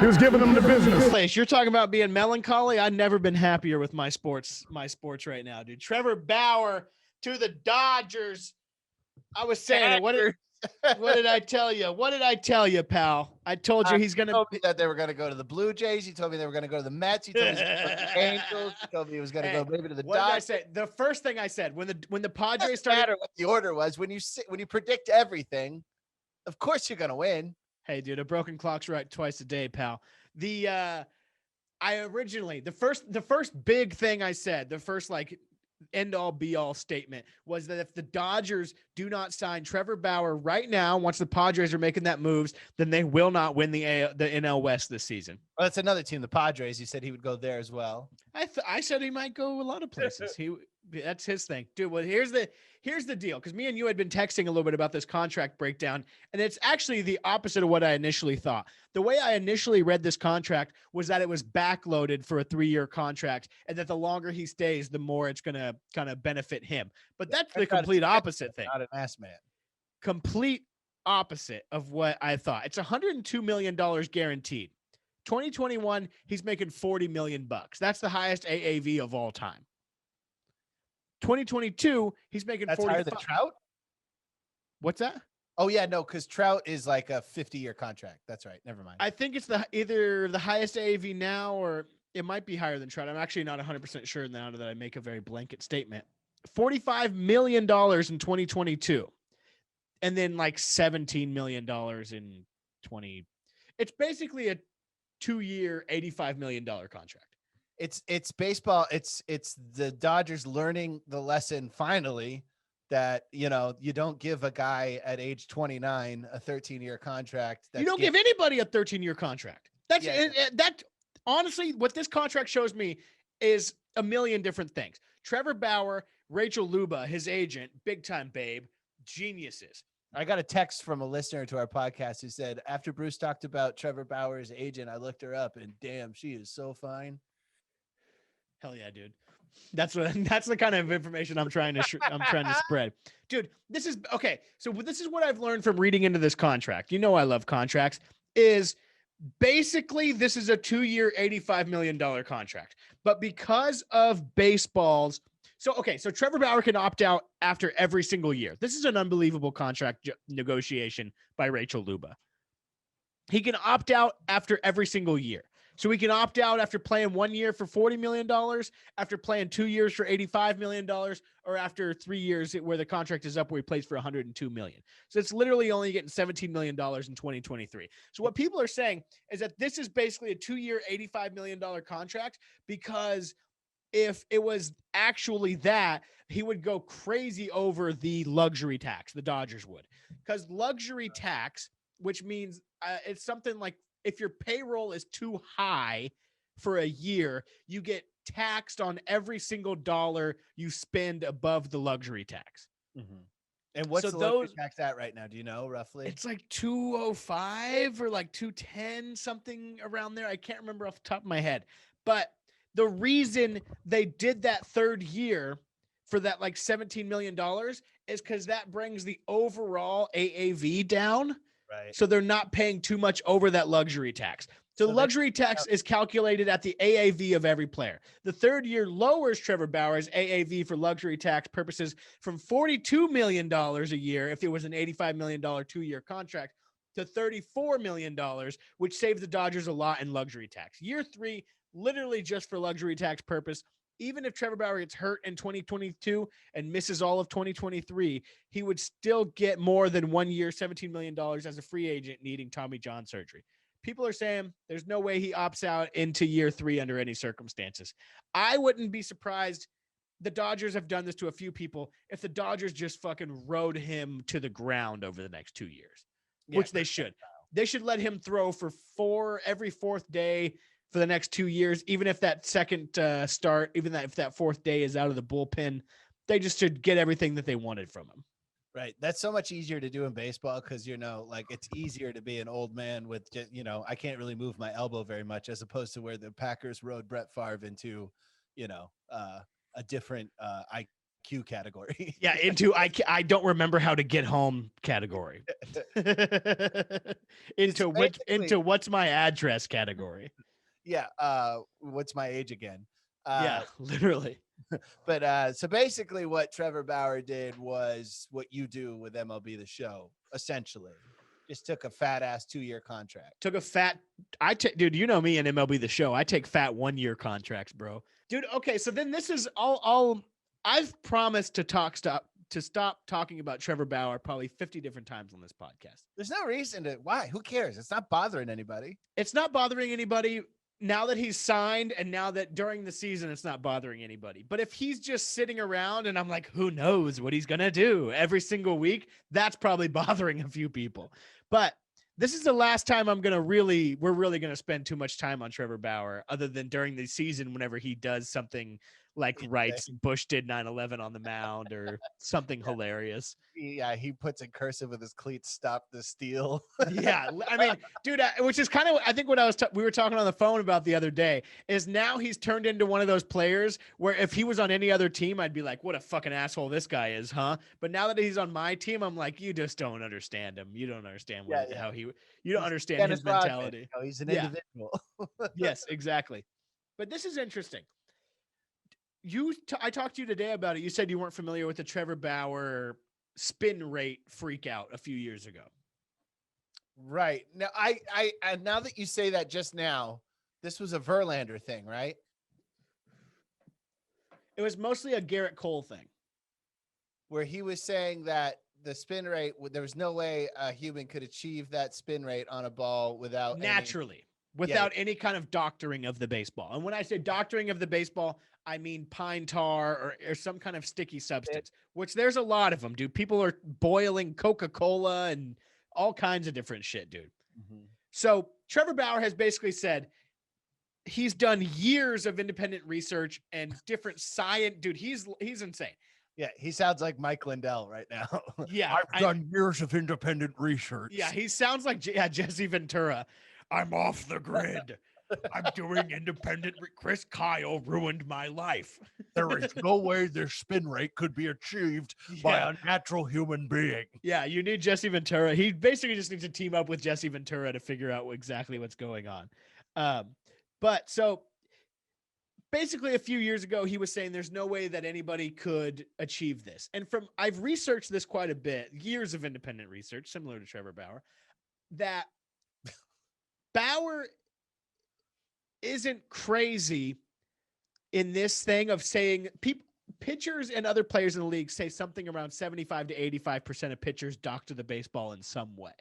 He was giving them the business. Place. You're talking about being melancholy. I've never been happier with my sports right now, dude. Trevor Bauer to the Dodgers. I was saying it. What did I tell you? What did I tell you, pal? I told you he's going to. Told me that they were going to go to the Blue Jays. He told me they were going to go to the Mets. He told me he was going to go to the Angels. He told me he was going to go maybe to the What Dodgers. did I say? The first thing I said when the Padres Doesn't started. matter what the order was. When you predict everything, of course you're going to win. Hey, dude, a broken clock's right twice a day, pal. The first big thing I said, the first like end all be all statement was that if the Dodgers do not sign Trevor Bauer right now, once the Padres are making that moves, then they will not win the NL West this season. Well, that's another team, the Padres. He said he would go there as well. I said he might go a lot of places. That's his thing, dude. Well, here's the deal, because me and you had been texting a little bit about this contract breakdown, and it's actually the opposite of what I initially thought. The way I initially read this contract was that it was backloaded for a 3-year contract, and that the longer he stays, the more it's going to kind of benefit him. But that's the complete opposite thing. Not an ass man. Complete opposite of what I thought. It's $102 million guaranteed. 2021, he's making $40 million. That's the highest AAV of all time. 2022, he's making That's 45. higher than Trout? What's that? Oh, yeah, no, because Trout is like a 50-year contract. That's right. Never mind. I think it's either the highest AAV now, or it might be higher than Trout. I'm actually not 100% sure now that I make a very blanket statement. $45 million in 2022. And then like $17 million in 20. It's basically a 2-year, $85 million contract. It's baseball. It's the Dodgers learning the lesson finally that, you don't give a guy at age 29 a 13-year contract. You don't give anybody a 13-year contract. That honestly, what this contract shows me is a million different things. Trevor Bauer, Rachel Luba, his agent, big time babe, geniuses. I got a text from a listener to our podcast who said, after Bruce talked about Trevor Bauer's agent, I looked her up and damn, she is so fine. Hell yeah, dude. That's the kind of information I'm trying to spread. Dude, this is okay. So this is what I've learned from reading into this contract. You know I love contracts. Is basically this is a 2-year, $85 million contract. But because of baseball's so Trevor Bauer can opt out after every single year. This is an unbelievable contract negotiation by Rachel Luba. He can opt out after every single year. So we can opt out after playing 1 year for $40 million, after playing 2 years for $85 million, or after 3 years where the contract is up where he plays for $102 million. So it's literally only getting $17 million in 2023. So what people are saying is that this is basically a 2-year, $85 million contract, because if it was actually that, he would go crazy over the luxury tax, the Dodgers would. Because luxury tax, which means it's something like, if your payroll is too high for a year, you get taxed on every single dollar you spend above the luxury tax. Mm-hmm. And what's the luxury tax at right now? Do you know roughly? It's like 205 or like 210, something around there. I can't remember off the top of my head. But the reason they did that 3rd year for that like $17 million is because that brings the overall AAV down. Right. So they're not paying too much over that luxury tax. So the luxury tax is calculated at the AAV of every player. The 3rd year lowers Trevor Bauer's AAV for luxury tax purposes from $42 million a year, if it was an $85 million 2-year contract, to $34 million, which saves the Dodgers a lot in luxury tax. Year 3, literally just for luxury tax purpose. Even if Trevor Bauer gets hurt in 2022 and misses all of 2023, he would still get more than 1 year, $17 million as a free agent needing Tommy John surgery. People are saying there's no way he opts out into year 3 under any circumstances. I wouldn't be surprised. The Dodgers have done this to a few people. If the Dodgers just fucking rode him to the ground over the next 2 years, which they should. They should let him throw for every 4th day for the next 2 years, even if that second start, if that 4th day is out of the bullpen, they just should get everything that they wanted from him. Right. That's so much easier to do in baseball because, like it's easier to be an old man with, I can't really move my elbow very much, as opposed to where the Packers rode Brett Favre into, a different Q category. Yeah, into I don't remember how to get home category. It's basically, into what's my address category. yeah. What's my age again? Yeah, literally. But so basically, what Trevor Bauer did was what you do with MLB The Show, essentially. Just took a fat ass 2-year contract. Took a fat dude, you know me and MLB The Show. I take fat 1-year contracts, bro. Dude, okay, so then this is all I've promised to stop talking about Trevor Bauer probably 50 different times on this podcast. There's no reason to. Why? Who cares? It's not bothering anybody. It's not bothering anybody now that he's signed, and now that during the season it's not bothering anybody. But if he's just sitting around and I'm like, who knows what he's gonna do every single week, that's probably bothering a few people. But this is the last time we're really gonna spend too much time on Trevor Bauer, other than during the season whenever he does something like writes Bush did 9/11 on the mound or something hilarious. Yeah, he puts in cursive with his cleats, "Stop the steal." Yeah, I mean, dude, which is kind of, I think what we were talking on the phone about the other day is now he's turned into one of those players where if he was on any other team, I'd be like, what a fucking asshole this guy is, huh? But now that he's on my team, I'm like, you just don't understand him. You don't understand how you don't understand his mentality. Oh, he's an individual. Yes, exactly. But this is interesting. I talked to you today about it. You said you weren't familiar with the Trevor Bauer spin rate freak out a few years ago. Right. Now, I now that you say that just now, this was a Verlander thing, right? It was mostly a Garrett Cole thing. Where he was saying that the spin rate, there was no way a human could achieve that spin rate on a ball without any kind of doctoring of the baseball. And when I say doctoring of the baseball, I mean pine tar or some kind of sticky substance, which there's a lot of them, dude. People are boiling Coca-Cola and all kinds of different shit, dude. Mm-hmm. So Trevor Bauer has basically said he's done years of independent research and different science. Dude, he's insane. Yeah, he sounds like Mike Lindell right now. Yeah, I've done years of independent research. Yeah, he sounds like Jesse Ventura. I'm off the grid. I'm doing independent. Chris Kyle ruined my life. There is no way their spin rate could be achieved by a natural human being. Yeah, you need Jesse Ventura. He basically just needs to team up with Jesse Ventura to figure out exactly what's going on. But so basically a few years ago, he was saying there's no way that anybody could achieve this. And I've researched this quite a bit, years of independent research, similar to Trevor Bauer, that Bauer isn't crazy in this thing of saying pitchers and other players in the league say something around 75 to 85% of pitchers doctor the baseball in some way,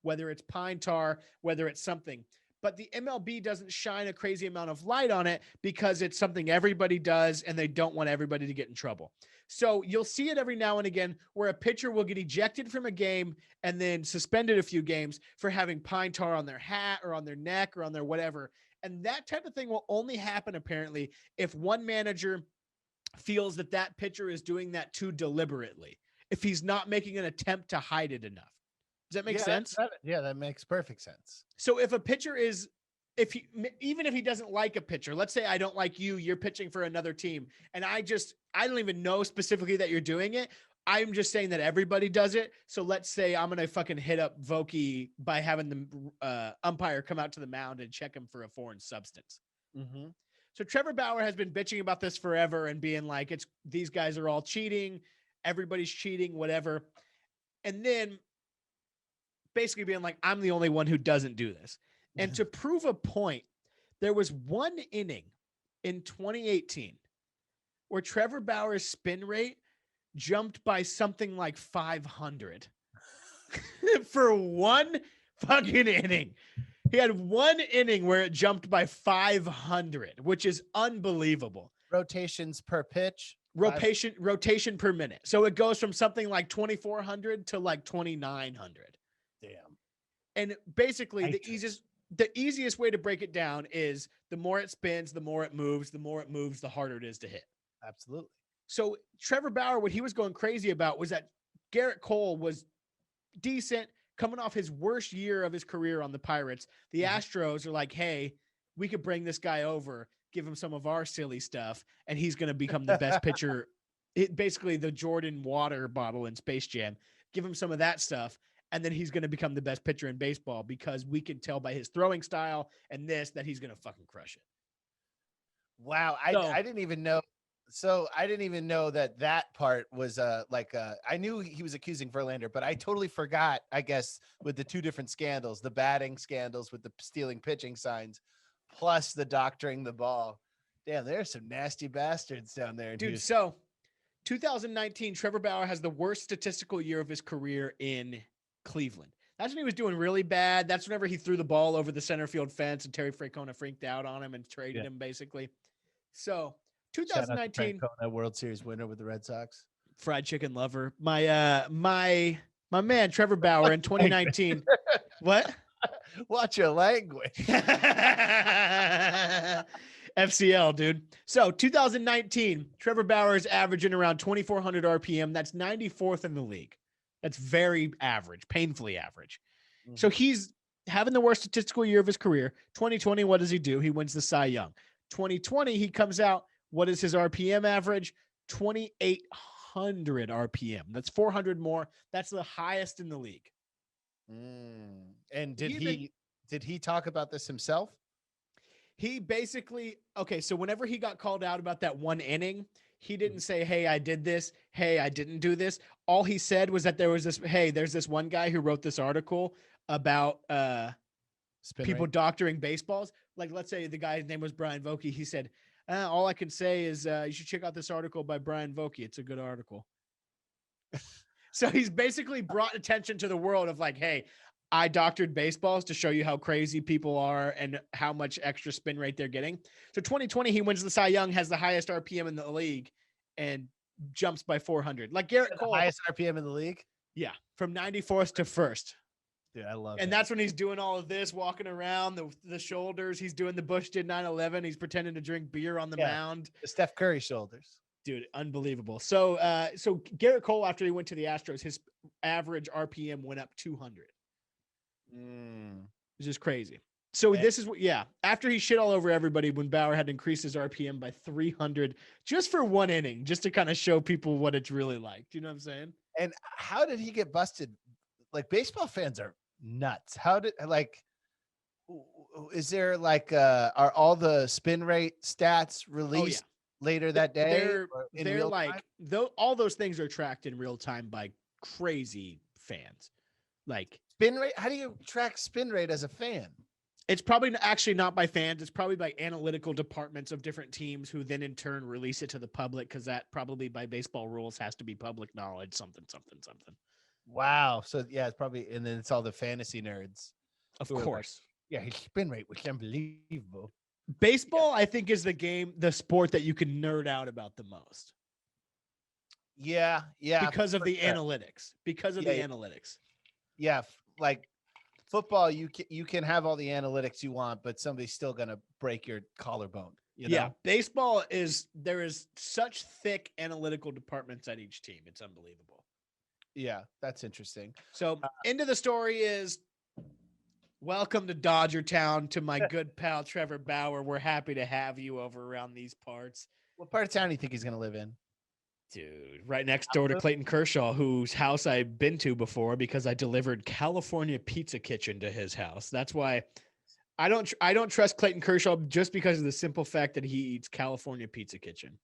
whether it's pine tar, whether it's something. But the MLB doesn't shine a crazy amount of light on it because it's something everybody does and they don't want everybody to get in trouble. So you'll see it every now and again where a pitcher will get ejected from a game and then suspended a few games for having pine tar on their hat or on their neck or on their whatever. And that type of thing will only happen, apparently, if one manager feels that pitcher is doing that too deliberately, if he's not making an attempt to hide it enough. Does that make sense? That makes perfect sense. So if a pitcher even if he doesn't like a pitcher, let's say I don't like you're pitching for another team, and I don't even know specifically that you're doing it. I'm just saying that everybody does it. So let's say I'm going to fucking hit up Vokey by having the umpire come out to the mound and check him for a foreign substance. Mm-hmm. So Trevor Bauer has been bitching about this forever and being like, these guys are all cheating. Everybody's cheating, whatever. And then basically being like, I'm the only one who doesn't do this. And to prove a point, there was one inning in 2018 where Trevor Bauer's spin rate jumped by something like 500 for one fucking inning. He had one inning where it jumped by 500, which is unbelievable. Rotations per pitch. Rotation per minute. So it goes from something like 2,400 to like 2,900. Damn. And basically the easiest way to break it down is the more it spins, the more it moves, the harder it is to hit. Absolutely. So Trevor Bauer, what he was going crazy about was that Garrett Cole was decent, coming off his worst year of his career on the Pirates. The Astros are like, hey, we could bring this guy over, give him some of our silly stuff, and he's going to become the best pitcher basically the Jordan water bottle in Space Jam. Give him some of that stuff, and then he's going to become the best pitcher in baseball because we can tell by his throwing style and this that he's going to fucking crush it. Wow, So, I didn't even know. So I didn't even know that that part was I knew he was accusing Verlander, but I totally forgot. I guess with the two different scandals, the batting scandals with the stealing pitching signs, plus the doctoring the ball. Damn, there's some nasty bastards down there in dude, Houston. so 2019, Trevor Bauer has the worst statistical year of his career in Cleveland. That's when he was doing really bad. That's whenever he threw the ball over the center field fence and Terry Francona freaked out on him and traded him basically. So Shout out to 2019, Francona, World Series winner with the Red Sox. fried chicken lover. My man Trevor Bauer in 2019. What? Watch your language. FCL, dude. So 2019, Trevor Bauer is averaging around 2,400 RPM. That's 94th in the league. That's very average, painfully average. Mm-hmm. So he's having the worst statistical year of his career. 2020, what does he do? He wins the Cy Young. 2020, he comes out. What is his RPM average? 2,800 RPM. That's 400 more. That's the highest in the league. And did he talk about this himself? He basically, okay, so whenever he got called out about that one inning, he didn't say, hey, I did this. Hey, I didn't do this. All he said was that there was this, hey, there's this one guy who wrote this article about people doctoring baseballs. Like, let's say the guy's name was Brian Vokey. He said, all I can say is you should check out this article by Brian Vokey. It's a good article. So he's basically brought attention to the world of like, hey, I doctored baseballs to show you how crazy people are and how much extra spin rate they're getting. So 2020, he wins the Cy Young, has the highest RPM in the league, and jumps by 400. Like Garrett Cole. Highest RPM in the league? Yeah, from 94th to 1st. Dude, I love it. And that's when he's doing all of this, walking around the shoulders. He's doing the Bush did 9/11. He's pretending to drink beer on the mound. The Steph Curry shoulders. Dude, unbelievable. So Garrett Cole, after he went to the Astros, his average RPM went up 200. It's just crazy. So this is what, after he shit all over everybody, when Bauer had to increase his RPM by 300 just for one inning, just to kind of show people what it's really like. Do you know what I'm saying? And how did he get busted? Like, baseball fans are nuts. Is there are all the spin rate stats released later that day? They're like, all those things are tracked in real time by crazy fans. Like, spin rate? How do you track spin rate as a fan? It's probably actually not by fans. It's probably by analytical departments of different teams who then in turn release it to the public, because that probably by baseball rules has to be public knowledge, something. Wow. So it's probably, and then it's all the fantasy nerds. Of course. Like, his spin rate was unbelievable. Baseball, I think, is the sport that you can nerd out about the most. Yeah. Because of the analytics. Analytics. Yeah, like football, you can have all the analytics you want, but somebody's still gonna break your collarbone. You know? Yeah, baseball there is such thick analytical departments at each team. It's unbelievable. Yeah, that's interesting. So into the story is, welcome to Dodger Town, to my good pal Trevor Bauer. We're happy to have you over around these parts. What part of town do you think he's gonna live in? Dude, right next door to Clayton Kershaw, whose house I've been to before because I delivered California Pizza Kitchen to his house. That's why I don't trust Clayton Kershaw, just because of the simple fact that he eats California Pizza Kitchen.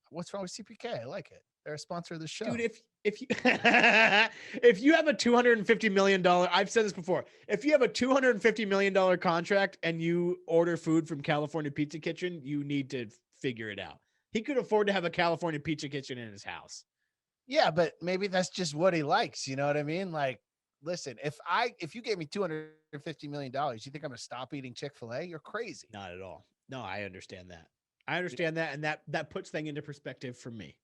What's wrong with CPK? I like it. They're a sponsor of the show. Dude, if you if you have a $250 million, I've said this before, if you have a $250 million contract and you order food from California Pizza Kitchen, you need to figure it out. He could afford to have a California Pizza Kitchen in his house. Yeah, but maybe that's just what he likes. You know what I mean? Like, listen, if you gave me $250 million, you think I'm gonna stop eating Chick-fil-A? You're crazy. Not at all. No, I understand that. And that puts things into perspective for me.